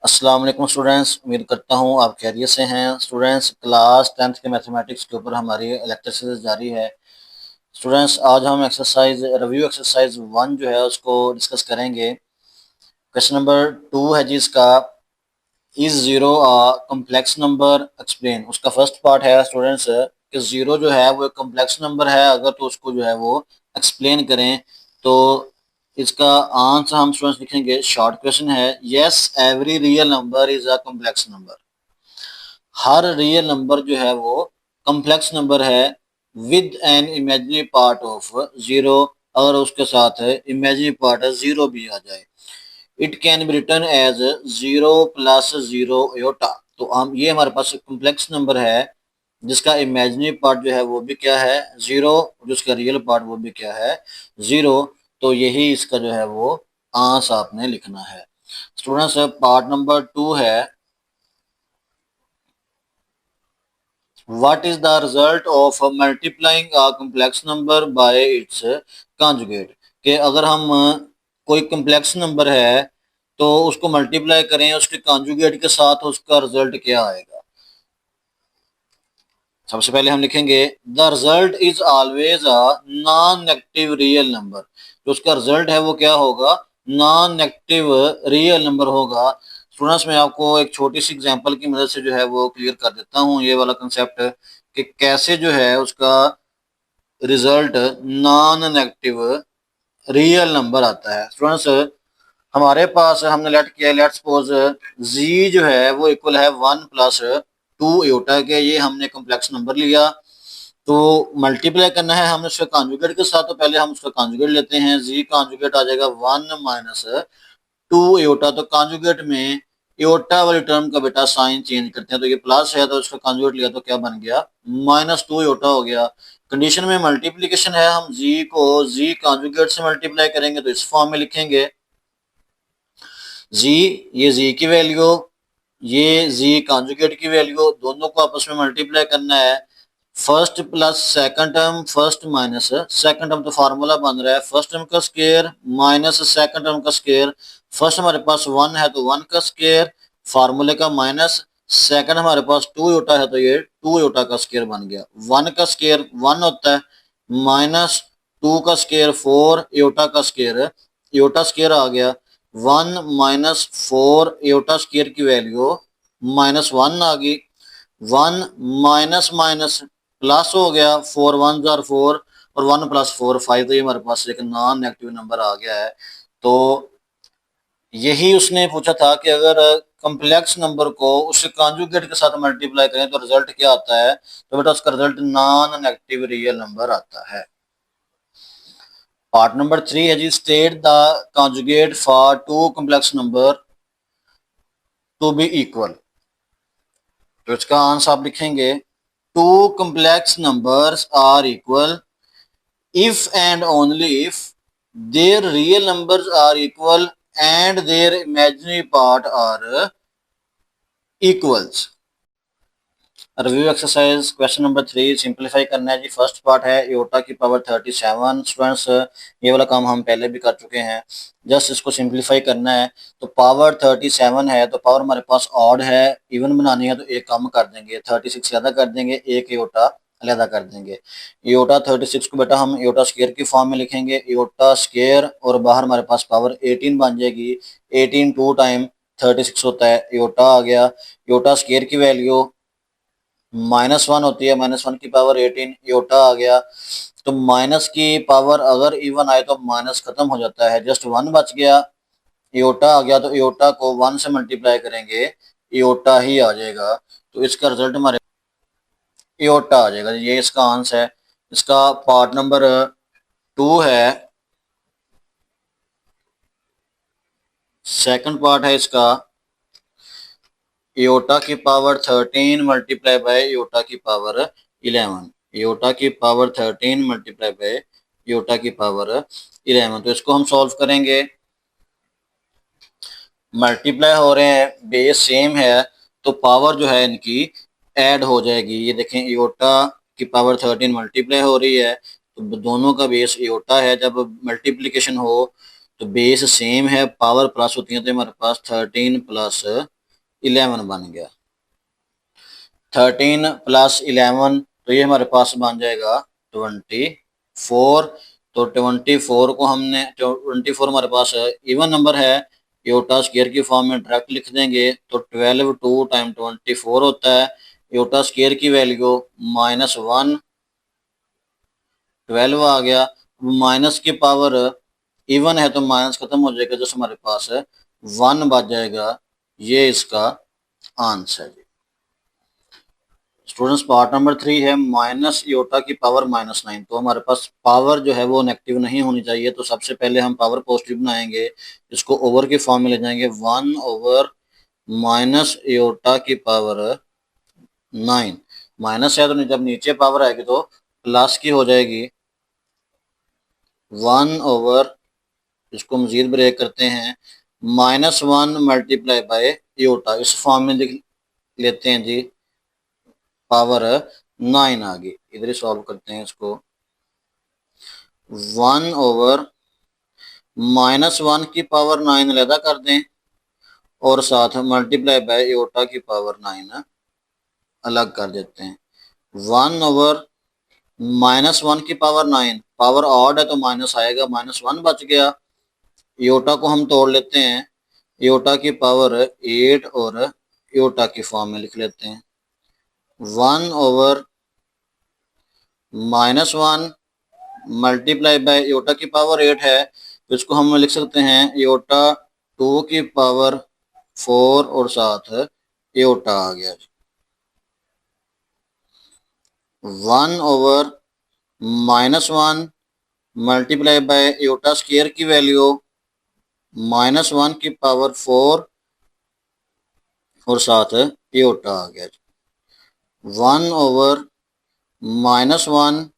अस्सलाम वालेकुम स्टूडेंट्स, उम्मीद करता हूँ आप खैरियत से हैं। स्टूडेंट्स, क्लास 10th के मैथमेटिक्स के ऊपर हमारी लेक्चर सीरीज जारी है। स्टूडेंट्स, आज हम रिव्यू एक्सरसाइज 1 जो है उसको डिस्कस करेंगे। क्वेश्चन नंबर 2 है जी इसका, is zero a complex number, explain. उसका फर्स्ट पार्ट है स्टूडेंट्स कि जीरो जो है वो एक कम्प्लेक्स नंबर है, अगर तो उसको जो है वो एक्सप्लेन करें। तो इसका आंसर हम स्टूडेंट्स लिखेंगे। शॉर्ट क्वेश्चन है, yes every real number is a complex number. हर रियल नंबर जो है वो कम्प्लेक्स नंबर है with an imaginary part of zero. अगर उसके साथ इमेजिनरी पार्ट जीरो भी आ जाए, it can be written as zero plus zero iota. तो हम ये हमारे पास कम्प्लेक्स नंबर है जिसका इमेजिनरी पार्ट जो है वो भी क्या है, जीरो, जिसका रियल पार्ट वो भी क्या है, जीरो। तो यही इसका जो है वो आंसर आपने लिखना है। स्टूडेंट्स, पार्ट नंबर 2 है, what is the result of multiplying a complex number by its conjugate। कि अगर हम कोई कम्प्लेक्स नंबर है तो उसको मल्टीप्लाई करें उसके कॉन्जुगेट के साथ, उसका रिजल्ट क्या आएगा। सबसे पहले हम लिखेंगे the result is always a non negative real number. जो उसका रिजल्ट है वो क्या होगा, नॉन नेगेटिव रियल नंबर होगा। स्टूडेंट्स, मैं आपको एक छोटी सी एग्जांपल की मदद से जो है वो क्लियर कर देता हूँ ये वाला कंसेप्ट, कि कैसे जो है उसका result non negative real number आता है। स्टूडेंट्स, हमारे पास हमने लेट किया, लेट सपोज जी जो है वो इक्वल है 1 प्लस 2 योटा के। ये हमने कॉम्प्लेक्स नंबर लिया, तो मल्टीप्लाई करना है हमने उसके कॉन्जुगेट के साथ। तो पहले हम उसका कॉन्जुगेट लेते हैं, जी कॉन्जुगेट आ जाएगा 1 माइनस 2 योटा। तो कॉन्जुगेट में योटा वाली टर्म का बेटा साइन चेंज करते हैं, तो ये प्लस है तो उसका कॉन्जुगेट लिया तो क्या बन गया, माइनस 2 योटा हो गया। कंडीशन में मल्टीप्लीकेशन है, हम जी को जी कॉन्जुगेट से मल्टीप्लाई करेंगे तो इस फॉर्म में लिखेंगे जी, ये जी की वैल्यू, ये जी कॉन्जुगेट की वैल्यू, दोनों को आपस में मल्टीप्लाई करना है। First plus second term, first minus second term, तो फार्मूला बन रहा है फर्स्ट टर्म का स्क्वायर माइनस सेकंड टर्म का स्क्वायर। फर्स्ट हमारे पास 1 है तो 1 का स्क्वायर, फार्मूले का माइनस, सेकंड हमारे पास 2 योटा है तो ये 2 योटा का स्क्वायर बन गया। 1 का स्क्वायर 1 होता है, माइनस 2 का स्क्वायर 4 योटा का स्क्वायर, योटा स्क्वायर आ गया। 1 माइनस 4 योटा स्क्वायर की वैल्यू -1 आ गई। 1 माइनस माइनस प्लस हो गया, 4 वन जार 4 और 1 प्लस 4 5। तो ये हमारे पास एक नॉन नेगेटिव नंबर आ गया है। तो यही उसने पूछा था कि अगर कम्प्लेक्स नंबर को उसके कॉन्जुगेट के साथ मल्टीप्लाई करें तो रिजल्ट क्या आता है। तो बेटा उसका result non negative real number आता है। पार्ट नंबर 3 है जी, state the conjugate for two complex number to be equal. तो इसका आंसर आप लिखेंगे, two complex numbers are equal if and only if their real numbers are equal and their imaginary part are equals। Review exercise question number 3 simplify करना है जी। First part है Yotta की power 37। Students, ये वाला काम हम पहले भी कर चुके हैं, जस्ट इसको सिंपलीफाई करना है। तो पावर 37 है तो पावर हमारे पास ऑड है, इवन बनानी है तो एक कम कर देंगे, 36 ज़्यादा कर देंगे, एक योटा अलहदा कर देंगे। योटा 36 को बेटा हम योटा स्केयर की फॉर्म में लिखेंगे, योटा स्केयर, और बाहर हमारे पास पावर 18 बन जाएगी। 18 2 टाइम 36 होता है, योटा आ गया। योटा स्केयर की वैल्यू -1 होती है, -1 की पावर 18 योटा आ गया। तो माइनस की पावर अगर इवन आए तो माइनस खत्म हो जाता है, जस्ट 1 बच गया, योटा आ गया। तो योटा को 1 से मल्टीप्लाई करेंगे, योटा ही आ जाएगा। तो इसका रिजल्ट हमारे योटा आ जाएगा। ये इसका आंसर है। इसका पार्ट नंबर 2 है, सेकंड पार्ट है इसका, योटा की पावर 13 मल्टीप्लाई बाय योटा की पावर 11। योटा की पावर 13 मल्टीप्लाई बाय योटा की पावर 11। तो इसको हम सॉल्व करेंगे, मल्टीप्लाई हो रहे हैं, बेस सेम है, तो पावर जो है इनकी ऐड हो जाएगी। ये देखें, योटा की पावर 13 मल्टीप्लाई हो रही है तो दोनों का बेस योटा है। जब मल्टीप्लिकेशन हो तो बेस सेम है, पावर प्लस होती है, तो हमारे पास 13 प्लस 11 बन गया। 13 प्लस 11 तो ये हमारे पास बन जाएगा 24। तो 24 को हमने 24 हमारे पास इवन नंबर है, योटा स्क्वायर की फॉर्म में डायरेक्ट लिख देंगे तो 12 2 टाइम 24 होता है। योटा स्क्वायर की वैल्यू -1 12 आ गया। माइनस की पावर इवन है तो माइनस खत्म हो जाएगा, जैसे हमारे पास 1 बच जाएगा। ये इसका आंसर है। स्टूडेंट्स पार्ट नंबर 3 है माइनस योटा की पावर -9। तो हमारे पास पावर जो है वो नेगेटिव नहीं होनी चाहिए, तो सबसे पहले हम पावर पॉजिटिव बनाएंगे, इसको ओवर की फॉर्म में ले जाएंगे। 1 ओवर माइनस योटा की पावर 9, माइनस है तो जब नीचे पावर आएगी तो प्लस की हो जाएगी। 1 ओवर, इसको मजीद ब्रेक करते हैं, -1 मल्टीप्लाई बाय योटा, इस फॉर्म में लिख लेते हैं जी। पावर 9 आ गई, इधर ही सॉल्व करते हैं इसको। 1 ओवर -1 की पावर 9 अलहदा कर दें और साथ मल्टीप्लाई बाय योटा की पावर 9 अलग कर देते हैं। 1 ओवर -1 की पावर 9, पावर ऑड है तो माइनस आएगा, -1 बच गया। योटा को हम तोड़ लेते हैं, योटा की पावर 8 और योटा की फॉर्म में लिख लेते हैं। 1 ओवर -1 मल्टीप्लाई बाय योटा की पावर 8 है, तो इसको हम लिख सकते हैं योटा 2 की पावर 4 और साथ योटा आ गया। 1 over -1 multiply by iota square की वैल्यू -1 की पावर 4 और साथ योटा आ गया। 1 ओवर -1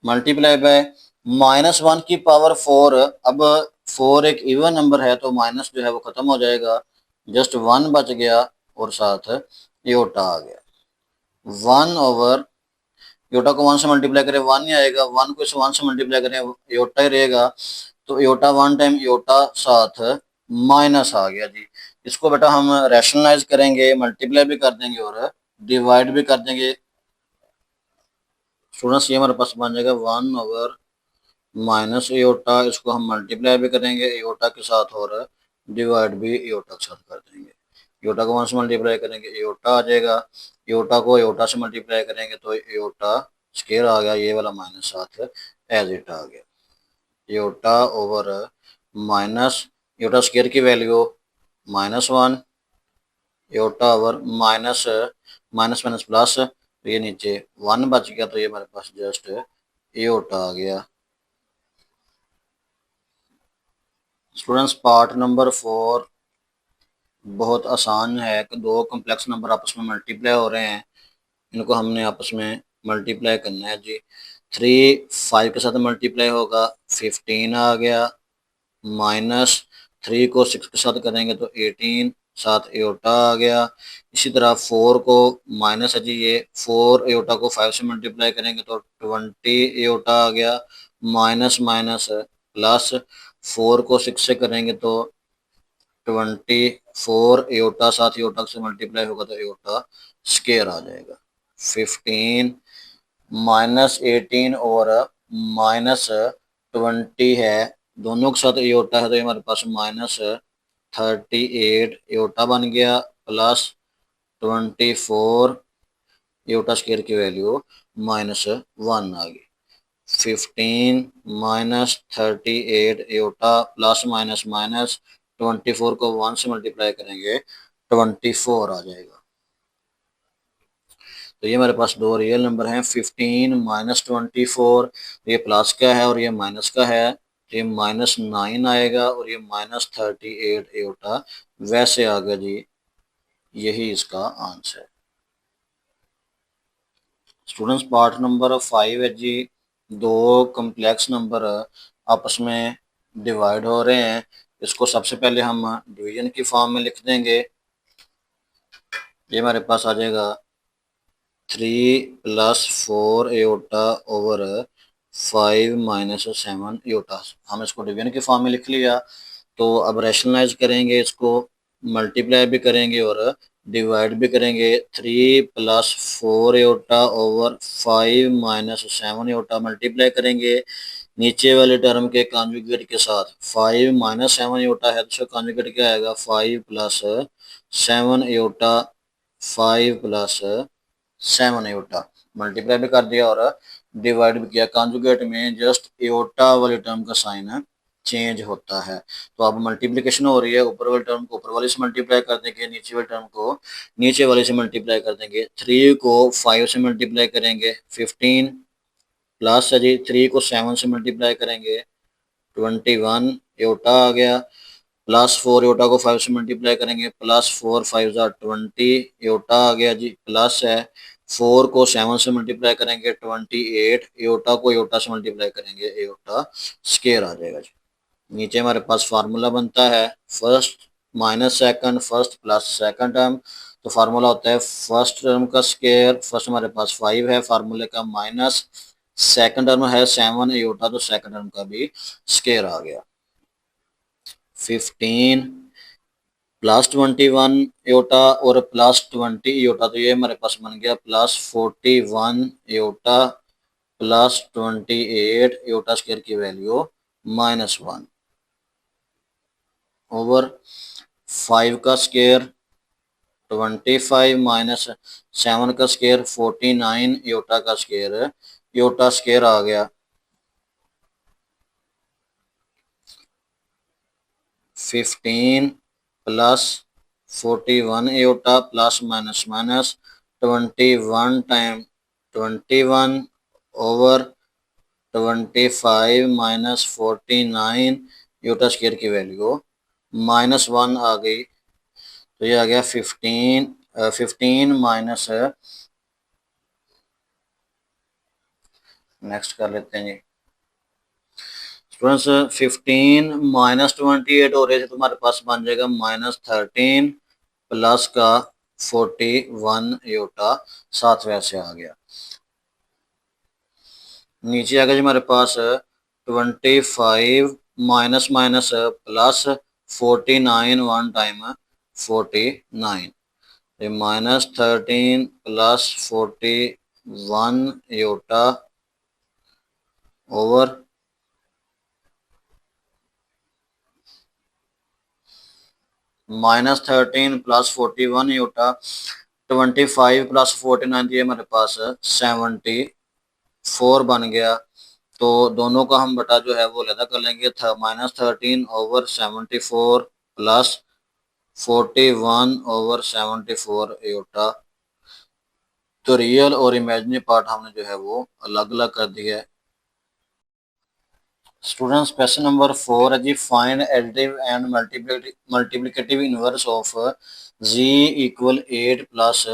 मल्टीप्लाई बाय -1 की पावर 4। अब 4 एक इवन नंबर है तो माइनस जो है वो खत्म हो जाएगा, जस्ट 1 बच गया और साथ योटा आ गया। 1 ओवर योटा को 1 से मल्टीप्लाई करें 1 ही आएगा, 1 को इस 1 से मल्टीप्लाई करें योटा ही रहेगा, तो योटा 1 टाइम योटा साथ माइनस आ गया जी। इसको बेटा हम रैशनलाइज करेंगे, मल्टीप्लाई भी कर देंगे और डिवाइड भी कर देंगे। स्टूडेंट्स ये हमारे पास बन जाएगा 1 ओवर माइनस एयोटा, इसको हम मल्टीप्लाई भी करेंगे एयोटा के साथ और डिवाइड भी एयोटा के साथ कर देंगे। एयोटा को 1 से मल्टीप्लाई करेंगे एयोटा आ जाएगा, एयोटा को एयोटा से मल्टीप्लाई करेंगे तो एयोटा स्क्वायर आ गया, ये वाला माइनस साथ एज इट आ गया। Iota over minus iota square की value -1, iota over minus minus plus, तो ये नीचे 1 बच गया, तो ये हमारे पास जस्ट एयोटा आ गया। स्टूडेंट्स पार्ट नंबर 4 बहुत आसान है कि दो कॉम्प्लेक्स नंबर आपस में मल्टीप्लाई हो रहे हैं, इनको हमने आपस में मल्टीप्लाई करना है जी। 3 5 के साथ मल्टीप्लाई होगा 15 आ गया, -3 को 6 के साथ करेंगे तो 18 साथ एयोटा आ गया। इसी तरह 4 को माइनस है जी, ये 4 एयोटा को 5 से मल्टीप्लाई करेंगे तो 20 एयोटा आ गया, माइनस माइनस प्लस 4 को 6 से करेंगे तो 24 एयोटा साथ एयोटा से मल्टीप्लाई होगा तो एयोटा स्क्वायर आ जाएगा। 15 -18 और -20 है, दोनों के साथ एयोटा है तो हमारे पास -38 एयोटा बन गया, प्लस 24 एयोटा स्क्वायर की वैल्यू -1 आ गई। 15 -38 एयोटा प्लस माइनस माइनस 24 को 1 से मल्टीप्लाई करेंगे 24 आ जाएगा। तो ये हमारे पास दो रियल नंबर हैं, 15 -24, ये प्लस का है और ये माइनस का है, तो ये -9 आएगा और ये -38 एयोटा वैसे आ गया जी, यही इसका आंसर है। स्टूडेंट्स पार्ट नंबर 5 है जी, दो कम्प्लेक्स नंबर आपस में डिवाइड हो रहे हैं, इसको सबसे पहले हम डिवीजन की फॉर्म में लिख देंगे। ये हमारे पास आ जाएगा 3 + 4 एयोटा ओवर 5 माइनस 7 योटा। हम इसको डिवीजन के फॉर्म में लिख लिया। तो अब रैशनलाइज करेंगे, इसको मल्टीप्लाई भी करेंगे और डिवाइड भी करेंगे। 3 plus 4 iota over 5 minus 7 iota multiply करेंगे नीचे वाले टर्म के कॉन्जुगेट के साथ। 5 माइनस 7 योटा है तो उसका कॉन्जुगेट क्या आएगा, 5 plus 7 iota, 5 plus 7 iota. Multiply भी कर दिया और डिवाइड भी किया। कॉन्जुगेट में जस्ट एयोटा वाले टर्म का साइन चेंज होता है। तो अब मल्टीप्लिकेशन हो रही है, ऊपर वाले टर्म को ऊपर वाले से मल्टीप्लाई कर देंगे, नीचे वाले टर्म को नीचे वाले से मल्टीप्लाई कर देंगे। 3 को 5 से मल्टीप्लाई करेंगे 15 प्लस है जी 3 को 7 से मल्टीप्लाई करेंगे 21 योटा आ गया, प्लस 4 योटा को 5 से मल्टीप्लाई करेंगे प्लस 4 5 ज़ा 20 योटा आ गया जी, प्लस है 4 को 7 से मल्टीप्लाई करेंगे 28 योटा को योटा से मल्टीप्लाई करेंगे योटा स्केयर आ जाएगा जी। नीचे हमारे पास फार्मूला बनता है first minus second, first plus second term. तो फार्मूला होता है फर्स्ट टर्म का स्केयर, फर्स्ट हमारे पास 5 है फार्मूले का, माइनस सेकंड टर्म है 7 योटा, तो सेकंड टर्म का भी स्केयर आ गया। 15 प्लस 21 योटा और प्लस 20 योटा, तो ये हमारे पास बन गया plus 41 iota plus 28 iota square की वैल्यू -1 ओवर 5 का स्केयर 25 माइनस 7 का स्केयर 49 योटा का स्केयर, योटा स्केयर आ गया 15 plus 41 iota plus minus minus 21 time 21 over 25 minus 49 iota square की वैल्यू -1 आ गई। तो ये आ गया 15 माइनस, नेक्स्ट कर लेते हैं जी स्टूडेंट्स, 15 माइनस 28 हो रहे थे, तुम्हारे पास बन जाएगा -13 प्लस का 41 योटा, साथ वैसे आ गया। नीचे आ गया जी हमारे पास 25 minus minus plus 49 one time 49, -13 plus 41 iota over -13 plus 41 iota 25 plus 49 ये हमारे पास 74 बन गया। तो दोनों का हम बटा जो है वो अलग कर लेंगे, -13 ओवर 74 प्लस 41 ओवर 74 योटा। तो रियल और इमेजिनरी पार्ट हमने जो है वो अलग अलग कर दिया है। स्टूडेंट्स क्वेश्चन नंबर 4 है जी, find additive and multiplicative inverse of z equal 8 plus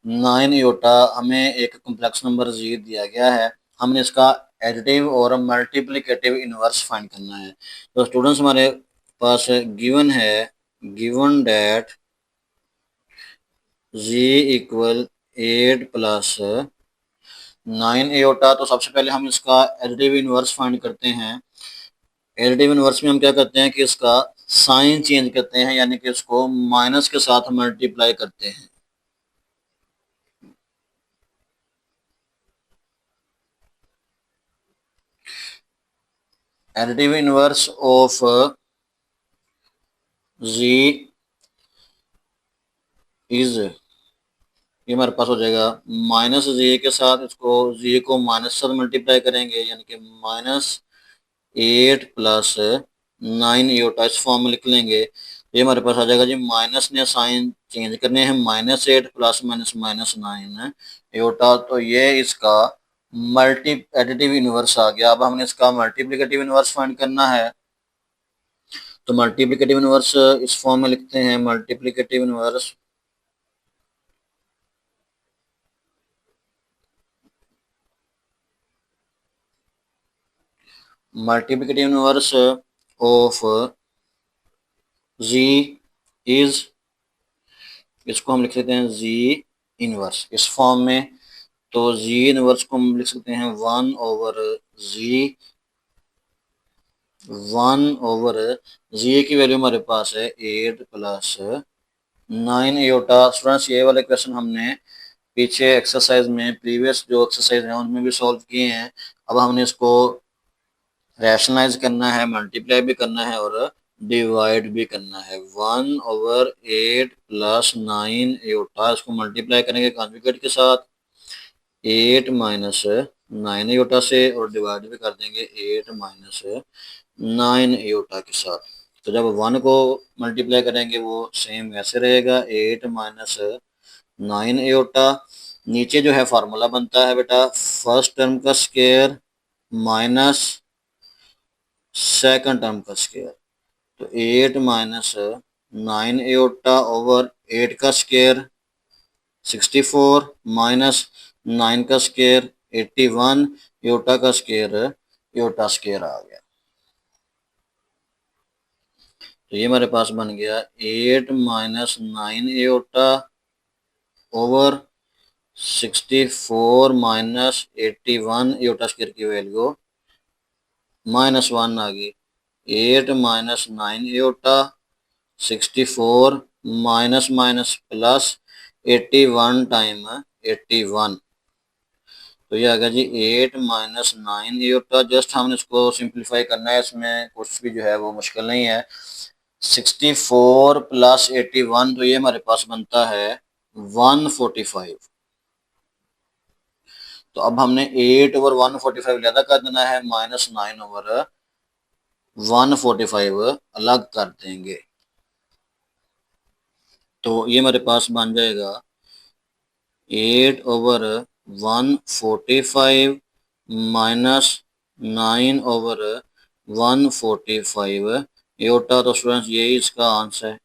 9 iota. हमें एक कॉम्प्लेक्स नंबर जी दिया गया है, हमने इसका एडिटिव और मल्टीप्लिकेटिव इनवर्स फाइंड करना है। तो स्टूडेंट्स हमारे पास गिवन है, गिवन डेट जी इक्वल 8 प्लस 9 योटा। तो सबसे पहले हम इसका एडिटिव इनवर्स फाइंड करते हैं। एडिटिव इनवर्स में हम क्या करते हैं कि इसका साइन चेंज करते हैं, यानी कि इसको माइनस के साथ मल्टीप्लाई करते हैं। Additive inverse of z is, ये हमारे पास हो जाएगा माइनस जी के साथ, इसको जी को माइनस से मल्टीप्लाई करेंगे, यानी कि -8 प्लस 9 योटा, इस फॉर्म में लिख लेंगे। ये हमारे पास आ जाएगा जी, माइनस ने साइन चेंज करने हैं, -8 प्लस माइनस -9 योटा। तो ये इसका मल्टी एडिटिव इनवर्स आ गया। अब हमने इसका मल्टीप्लिकेटिव इनवर्स फाइंड करना है। तो मल्टीप्लिकेटिव इनवर्स इस फॉर्म में लिखते हैं, multiplicative inverse of z is, इसको हम लिख लेते हैं जी इनवर्स इस फॉर्म में। तो जी इनवर्स को हम लिख सकते हैं 1/जी की वैल्यू हमारे पास है 8 प्लस 9 एयोटा। स्टूडेंट्स ये वाले क्वेश्चन हमने पीछे एक्सरसाइज में प्रीवियस जो एक्सरसाइज है उनमें भी सॉल्व किए हैं। अब हमने इसको रैशनलाइज करना है, मल्टीप्लाई भी करना है और डिवाइड भी करना है। 1/8 प्लस 9 एयोटा, इसको मल्टीप्लाई करेंगे कॉन्जुगेट के साथ 8 माइनस 9 एयोटा से और डिवाइड भी कर देंगे 8 माइनस 9 एयोटा के साथ। तो जब 1 को मल्टीप्लाई करेंगे वो सेम वैसे रहेगा 8 माइनस 9 एयोटा। नीचे जो है फार्मूला बनता है बेटा फर्स्ट टर्म का स्क्वायर माइनस सेकंड टर्म का स्क्वायर। तो 8 माइनस 9 एयोटा ओवर 8 का स्क्वायर 64 माइनस 9 का स्क्वायर 81 एयोटा का स्क्वायर एयोटा स्क्वायर आ गया। तो ये हमारे पास बन गया 8 minus 9 aorta over 64 minus 81 aorta square की वैल्यू -1 आ गई। 8 minus 9 aorta 64 minus minus plus 81 time 81। तो ये आ गया जी 8 माइनस 9 एयोटा। जस्ट हमने इसको सिंप्लीफाई करना है, इसमें कुछ भी जो है वो मुश्किल नहीं है। 64 प्लस 81 तो ये हमारे पास बनता है 145। तो अब हमने 8 ओवर 145 ज़्यादा कर देना है, -9 ओवर 145 अलग कर देंगे। तो ये हमारे पास बन जाएगा 8 ओवर 145 माइनस 9 ओवर 145 एयोटा। तो स्टूडेंट्स यही इसका आंसर है।